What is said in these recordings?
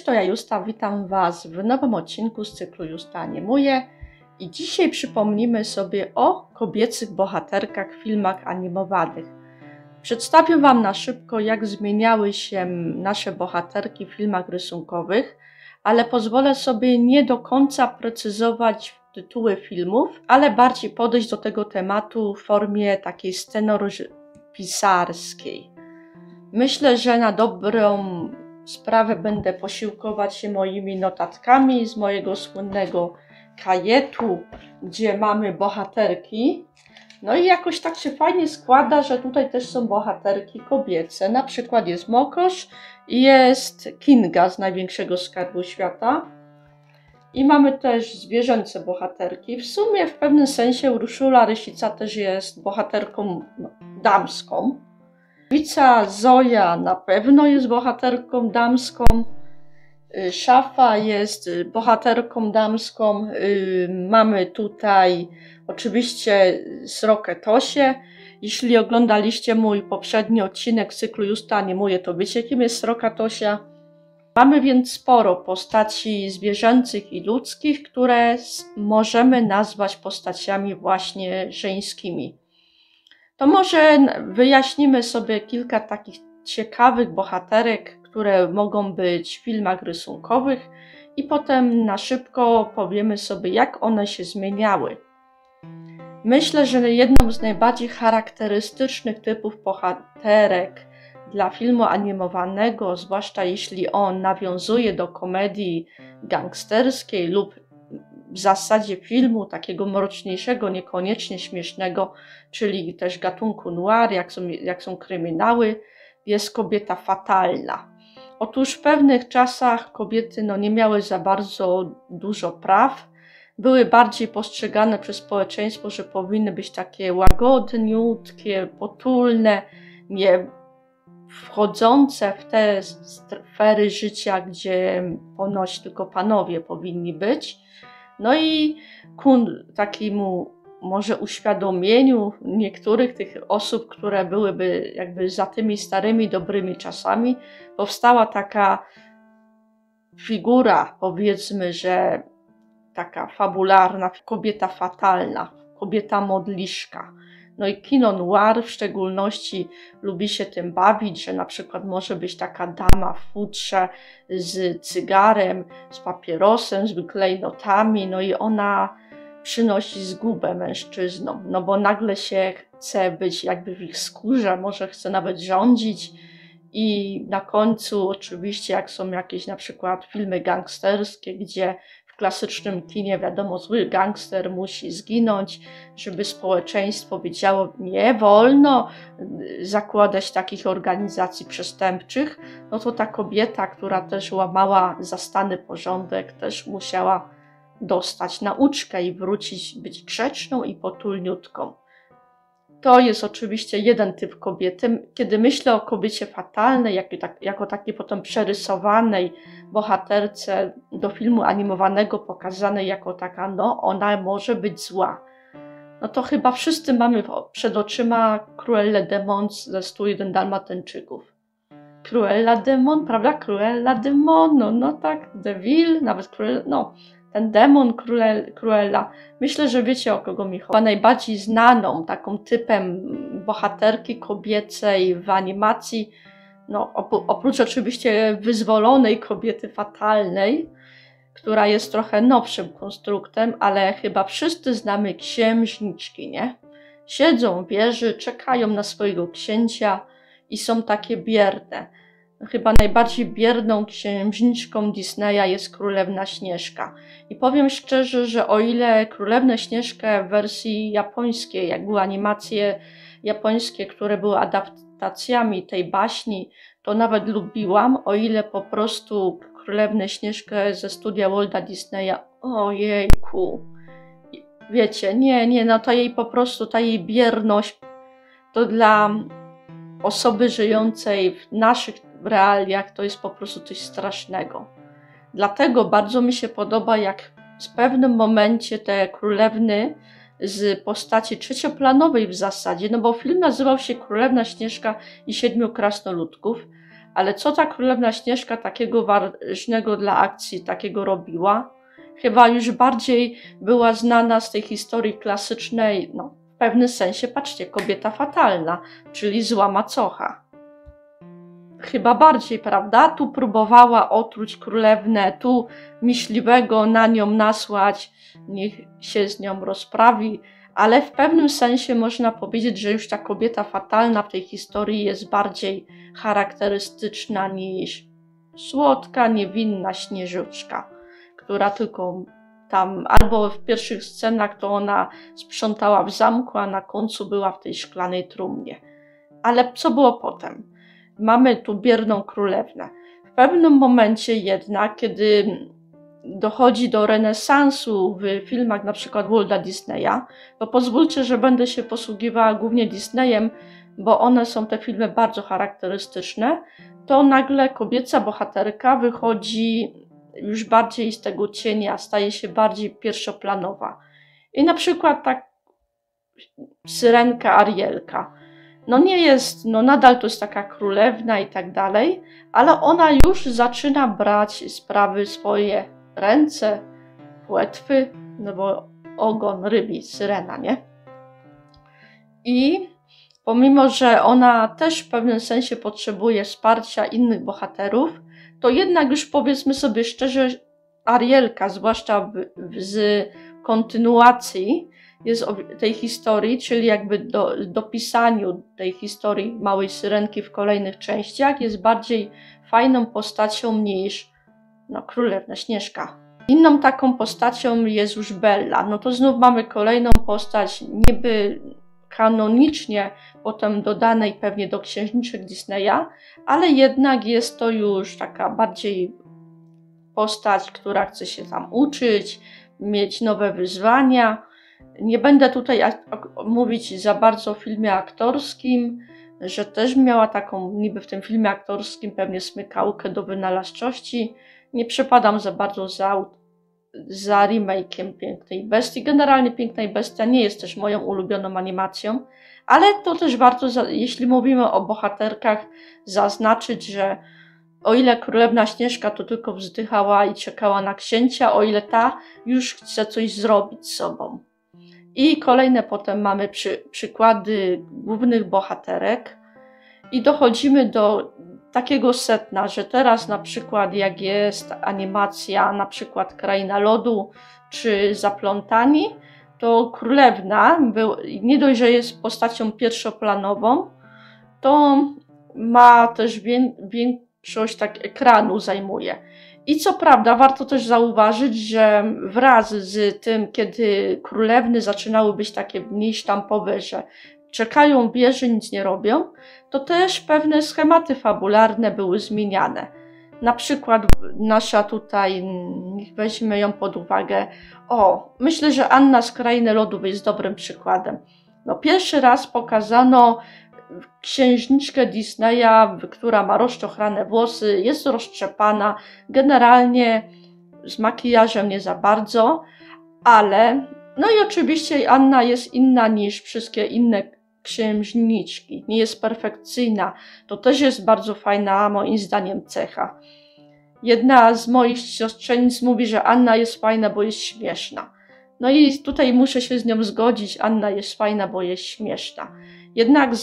Cześć, to ja Justa, witam Was w nowym odcinku z cyklu Justa Animuje i dzisiaj przypomnimy sobie o kobiecych bohaterkach w filmach animowanych. Przedstawię Wam na szybko, jak zmieniały się nasze bohaterki w filmach rysunkowych, ale pozwolę sobie nie do końca precyzować tytuły filmów, ale bardziej podejść do tego tematu w formie takiej scenopisarskiej. Myślę, że na dobrą sprawę będę posiłkować się moimi notatkami z mojego słynnego kajetu, gdzie mamy bohaterki. No i jakoś tak się fajnie składa, że tutaj też są bohaterki kobiece. Na przykład jest Mokosz i jest Kinga z Największego Skarbu Świata. I mamy też zwierzęce bohaterki. W sumie w pewnym sensie Urszula Rysica też jest bohaterką damską. Lwica Zoja na pewno jest bohaterką damską. Szafa jest bohaterką damską. Mamy tutaj oczywiście Srokę Tosię. Jeśli oglądaliście mój poprzedni odcinek z cyklu Justa Animuje, to wiecie, kim jest Sroka Tosia. Mamy więc sporo postaci zwierzęcych i ludzkich, które możemy nazwać postaciami właśnie żeńskimi. To może wyjaśnimy sobie kilka takich ciekawych bohaterek, które mogą być w filmach rysunkowych i potem na szybko powiemy sobie, jak one się zmieniały. Myślę, że jedną z najbardziej charakterystycznych typów bohaterek dla filmu animowanego, zwłaszcza jeśli on nawiązuje do komedii gangsterskiej lub w zasadzie filmu takiego mroczniejszego, niekoniecznie śmiesznego, czyli też gatunku noir, jak są kryminały, jest kobieta fatalna. Otóż w pewnych czasach kobiety nie miały za bardzo dużo praw, były bardziej postrzegane przez społeczeństwo, że powinny być takie łagodniutkie, potulne, nie wchodzące w te sfery życia, gdzie ponoć tylko panowie powinni być. No i ku takiemu może uświadomieniu niektórych tych osób, które byłyby jakby za tymi starymi, dobrymi czasami, powstała taka figura, powiedzmy, że taka fabularna, kobieta fatalna, kobieta modliszka. No i kino noir w szczególności lubi się tym bawić, że na przykład może być taka dama w futrze z cygarem, z papierosem, z klejnotami, no i ona przynosi zgubę mężczyznom, no bo nagle się chce być jakby w ich skórze, może chce nawet rządzić i na końcu oczywiście jak są jakieś na przykład filmy gangsterskie, gdzie w klasycznym kinie wiadomo, zły gangster musi zginąć, żeby społeczeństwo wiedziało, nie wolno zakładać takich organizacji przestępczych, no to ta kobieta, która też łamała zastany porządek, też musiała dostać nauczkę i wrócić, być grzeczną i potulniutką. To jest oczywiście jeden typ kobiety. Kiedy myślę o kobiecie fatalnej, jako takiej potem przerysowanej bohaterce do filmu animowanego, pokazanej jako taka, ona może być zła. No to chyba wszyscy mamy przed oczyma Cruellę de Mons ze 101 Dalmatyńczyków. Cruella de Mons, prawda? Cruella de Mons, no tak, Deville, nawet Cruella, ten demon Cruella. Myślę, że wiecie, o kogo mi chodzi. Najbardziej znaną taką typem bohaterki kobiecej w animacji, oprócz oczywiście wyzwolonej kobiety fatalnej, która jest trochę nowszym konstruktem, ale chyba wszyscy znamy księżniczki, nie? Siedzą w wieży, czekają na swojego księcia i są takie bierne. Chyba najbardziej bierną księżniczką Disneya jest Królewna Śnieżka. I powiem szczerze, że o ile Królewnę Śnieżkę w wersji japońskiej, jak były animacje japońskie, które były adaptacjami tej baśni, to nawet lubiłam, o ile po prostu Królewnę Śnieżkę ze studia Walta Disneya, ojejku, wiecie, to jej po prostu, ta jej bierność, to dla osoby żyjącej w naszych realiach to jest po prostu coś strasznego. Dlatego bardzo mi się podoba, jak w pewnym momencie te królewny z postaci trzecioplanowej w zasadzie, bo film nazywał się Królewna Śnieżka i Siedmiu Krasnoludków, Ale co ta królewna Śnieżka takiego ważnego dla akcji takiego robiła? Chyba już bardziej była znana z tej historii klasycznej, no w pewnym sensie, patrzcie, kobieta fatalna, czyli zła macocha. Chyba bardziej, prawda? Tu próbowała otruć królewnę, tu myśliwego na nią nasłać, niech się z nią rozprawi, ale w pewnym sensie można powiedzieć, że już ta kobieta fatalna w tej historii jest bardziej charakterystyczna niż słodka, niewinna Śnieżuczka, która tylko tam albo w pierwszych scenach to ona sprzątała w zamku, a na końcu była w tej szklanej trumnie. Ale co było potem? Mamy tu bierną królewnę. W pewnym momencie jednak, kiedy dochodzi do renesansu w filmach na przykład Walta Disneya, to pozwólcie, że będę się posługiwała głównie Disneyem, bo one są te filmy bardzo charakterystyczne, to nagle kobieca bohaterka wychodzi już bardziej z tego cienia, staje się bardziej pierwszoplanowa. I na przykład tak Syrenka Arielka. No nie jest, no nadal to jest taka królewna i tak dalej, ale ona już zaczyna brać sprawy w swoje ręce, płetwy, no bo ogon rybi, syrena, nie? I pomimo, że ona też w pewnym sensie potrzebuje wsparcia innych bohaterów, to jednak już powiedzmy sobie szczerze, Arielka, zwłaszcza z kontynuacji jest tej historii, czyli jakby dopisaniu tej historii Małej Syrenki w kolejnych częściach, jest bardziej fajną postacią niż Królewna Śnieżka. Inną taką postacią jest już Bella. No to znów mamy kolejną postać niby kanonicznie potem dodanej pewnie do księżniczek Disneya, ale jednak jest to już taka bardziej postać, która chce się tam uczyć, mieć nowe wyzwania. Nie będę tutaj mówić za bardzo o filmie aktorskim, że też miała taką niby w tym filmie aktorskim pewnie smykałkę do wynalazczości. Nie przepadam za bardzo za remake'iem Pięknej Bestii. Generalnie Piękna Bestia nie jest też moją ulubioną animacją, ale to też warto, jeśli mówimy o bohaterkach, zaznaczyć, że o ile Królewna Śnieżka to tylko wzdychała i czekała na księcia, o ile ta już chce coś zrobić z sobą. I kolejne potem mamy przykłady głównych bohaterek i dochodzimy do takiego sedna, że teraz na przykład jak jest animacja na przykład Kraina Lodu czy Zaplątani, to Królewna nie dość, że jest postacią pierwszoplanową, to ma też większość tak ekranu zajmuje. I co prawda warto też zauważyć, że wraz z tym, kiedy królewny zaczynały być takie mniej sztampowe, że czekają w wieży, nic nie robią, to też pewne schematy fabularne były zmieniane. Na przykład nasza tutaj, niech weźmy ją pod uwagę, myślę, że Anna z Krainy Lodów jest dobrym przykładem. Pierwszy raz pokazano księżniczkę Disneya, która ma rozczochrane włosy, jest roztrzepana, generalnie z makijażem nie za bardzo, ale i oczywiście Anna jest inna niż wszystkie inne księżniczki, nie jest perfekcyjna, to też jest bardzo fajna moim zdaniem cecha. Jedna z moich siostrzenic mówi, że Anna jest fajna, bo jest śmieszna. I tutaj muszę się z nią zgodzić, Anna jest fajna, bo jest śmieszna. Jednak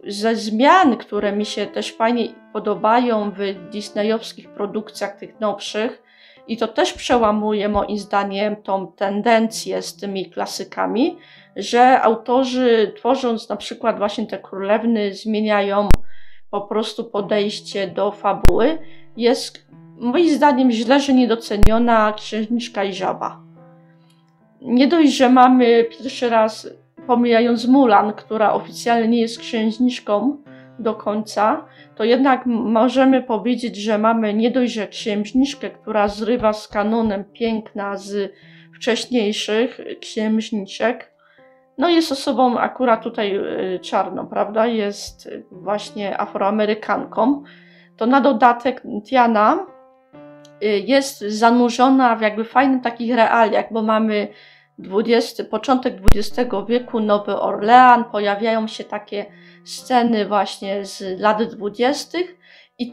ze zmian, które mi się też fajnie podobają w disneyowskich produkcjach tych nowszych, i to też przełamuje moim zdaniem tą tendencję z tymi klasykami, że autorzy tworząc na przykład właśnie te królewny zmieniają po prostu podejście do fabuły. Jest moim zdaniem źle, że niedoceniona Księżniczka i Żaba. Nie dość, że mamy pierwszy raz, pomijając Mulan, która oficjalnie nie jest księżniczką do końca, to jednak możemy powiedzieć, że mamy nie dość, że księżniczkę, która zrywa z kanonem piękna z wcześniejszych księżniczek. Jest osobą akurat tutaj czarną, prawda? Jest właśnie Afroamerykanką. To na dodatek Tiana jest zanurzona w jakby fajnych takich realiach, bo mamy początek XX wieku, Nowy Orlean, pojawiają się takie sceny właśnie z lat 20. i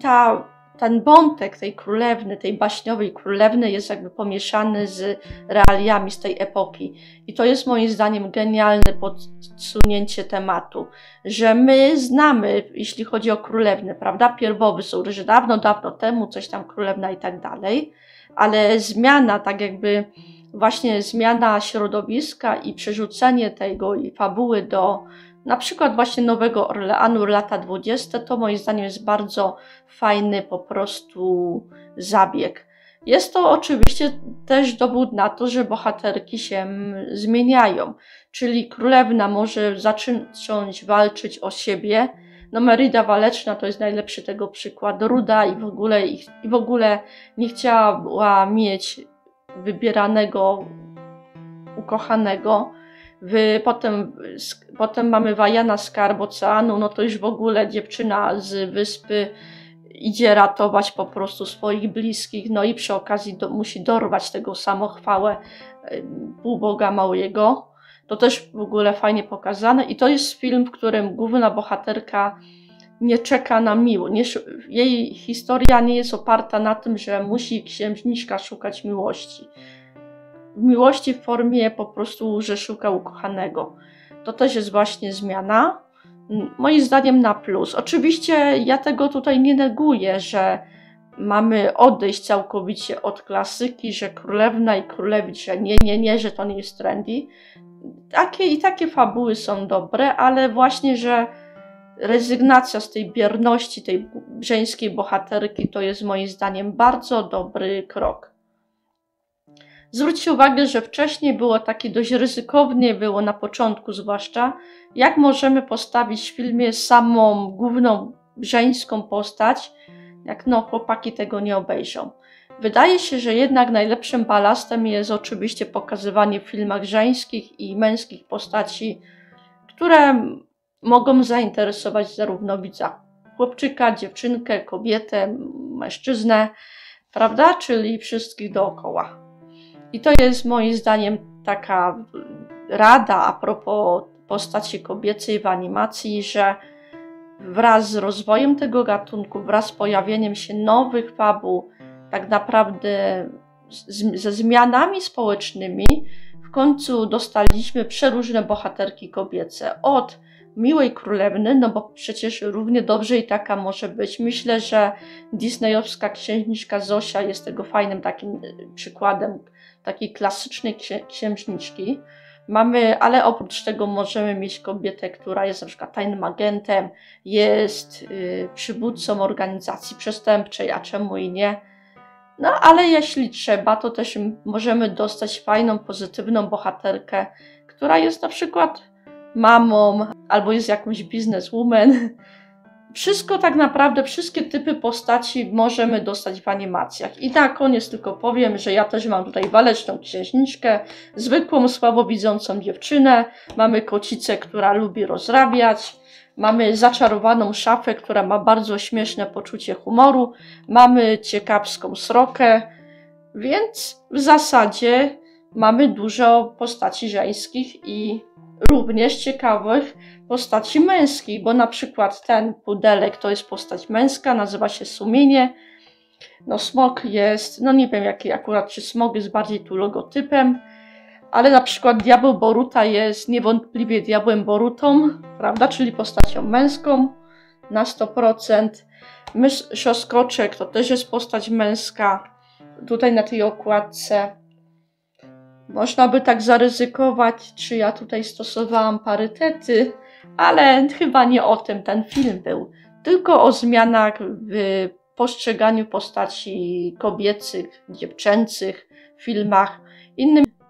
ten wątek tej królewny, tej baśniowej królewny jest jakby pomieszany z realiami z tej epoki. I to jest moim zdaniem genialne podsunięcie tematu, że my znamy, jeśli chodzi o królewny, prawda, pierwowysł, że dawno, dawno temu coś tam królewna i tak dalej, ale zmiana, tak jakby właśnie zmiana środowiska i przerzucenie tego i fabuły do na przykład właśnie Nowego Orleanu, lata 20, to moim zdaniem jest bardzo fajny po prostu zabieg. Jest to oczywiście też dowód na to, że bohaterki się zmieniają, czyli królewna może zacząć walczyć o siebie. No Merida Waleczna to jest najlepszy tego przykład, ruda i w ogóle nie chciała mieć wybieranego, ukochanego. Potem mamy Wajana Skarb Oceanu, no to już w ogóle dziewczyna z wyspy idzie ratować po prostu swoich bliskich, no i przy okazji musi dorwać tego samochwałę półboga małego. To też w ogóle fajnie pokazane i to jest film, w którym główna bohaterka nie czeka na miłość. Jej historia nie jest oparta na tym, że musi księżniczka szukać miłości. Miłości w formie po prostu, że szuka ukochanego. To też jest właśnie zmiana. Moim zdaniem na plus. Oczywiście ja tego tutaj nie neguję, że mamy odejść całkowicie od klasyki, że królewna i królewicz, że nie, że to nie jest trendy. Takie fabuły są dobre, ale właśnie, że rezygnacja z tej bierności, tej żeńskiej bohaterki to jest moim zdaniem bardzo dobry krok. Zwróćcie uwagę, że wcześniej było takie dość ryzykownie, było na początku zwłaszcza, jak możemy postawić w filmie samą główną żeńską postać, jak no chłopaki tego nie obejrzą. Wydaje się, że jednak najlepszym balastem jest oczywiście pokazywanie w filmach żeńskich i męskich postaci, które mogą zainteresować zarówno widza chłopczyka, dziewczynkę, kobietę, mężczyznę, prawda, czyli wszystkich dookoła. I to jest moim zdaniem taka rada a propos postaci kobiecej w animacji, że wraz z rozwojem tego gatunku, wraz z pojawieniem się nowych fabuł, tak naprawdę ze zmianami społecznymi, w końcu dostaliśmy przeróżne bohaterki kobiece. Od miłej królewny, no bo przecież równie dobrze i taka może być. Myślę, że disneyowska księżniczka Zosia jest tego fajnym takim przykładem takiej klasycznej księżniczki. Ale oprócz tego możemy mieć kobietę, która jest na przykład tajnym agentem, jest przywódcą organizacji przestępczej, a czemu i nie. No ale jeśli trzeba, to też możemy dostać fajną, pozytywną bohaterkę, która jest na przykład mamą albo jest jakąś bizneswoman. Wszystko tak naprawdę, wszystkie typy postaci możemy dostać w animacjach. I na koniec tylko powiem, że ja też mam tutaj waleczną księżniczkę, zwykłą, słabowidzącą dziewczynę, mamy kocicę, która lubi rozrabiać, mamy zaczarowaną szafę, która ma bardzo śmieszne poczucie humoru, mamy ciekawską srokę, więc w zasadzie mamy dużo postaci żeńskich i również ciekawych postaci męskich, bo na przykład ten pudelek to jest postać męska, nazywa się Sumienie. No smok jest, no nie wiem jaki akurat, czy smok jest bardziej tu logotypem, ale na przykład diabeł Boruta jest niewątpliwie diabłem Borutą, prawda, czyli postacią męską na 100%. Myszoskoczek to też jest postać męska, tutaj na tej okładce. Można by tak zaryzykować, czy ja tutaj stosowałam parytety, ale chyba nie o tym ten film był. Tylko o zmianach w postrzeganiu postaci kobiecych, dziewczęcych w filmach.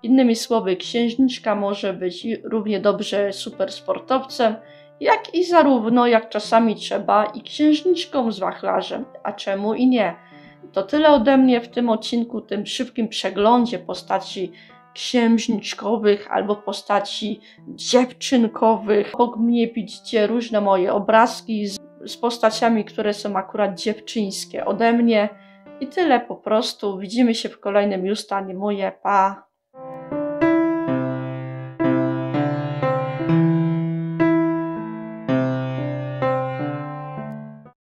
Innymi słowy, księżniczka może być równie dobrze super sportowcem, jak i zarówno, jak czasami trzeba, i księżniczką z wachlarzem, a czemu i nie. To tyle ode mnie w tym odcinku, tym szybkim przeglądzie postaci księżniczkowych albo postaci dziewczynkowych. Obok mnie widzicie różne moje obrazki z postaciami, które są akurat dziewczyńskie ode mnie. I tyle po prostu. Widzimy się w kolejnym Just Animuję. Pa!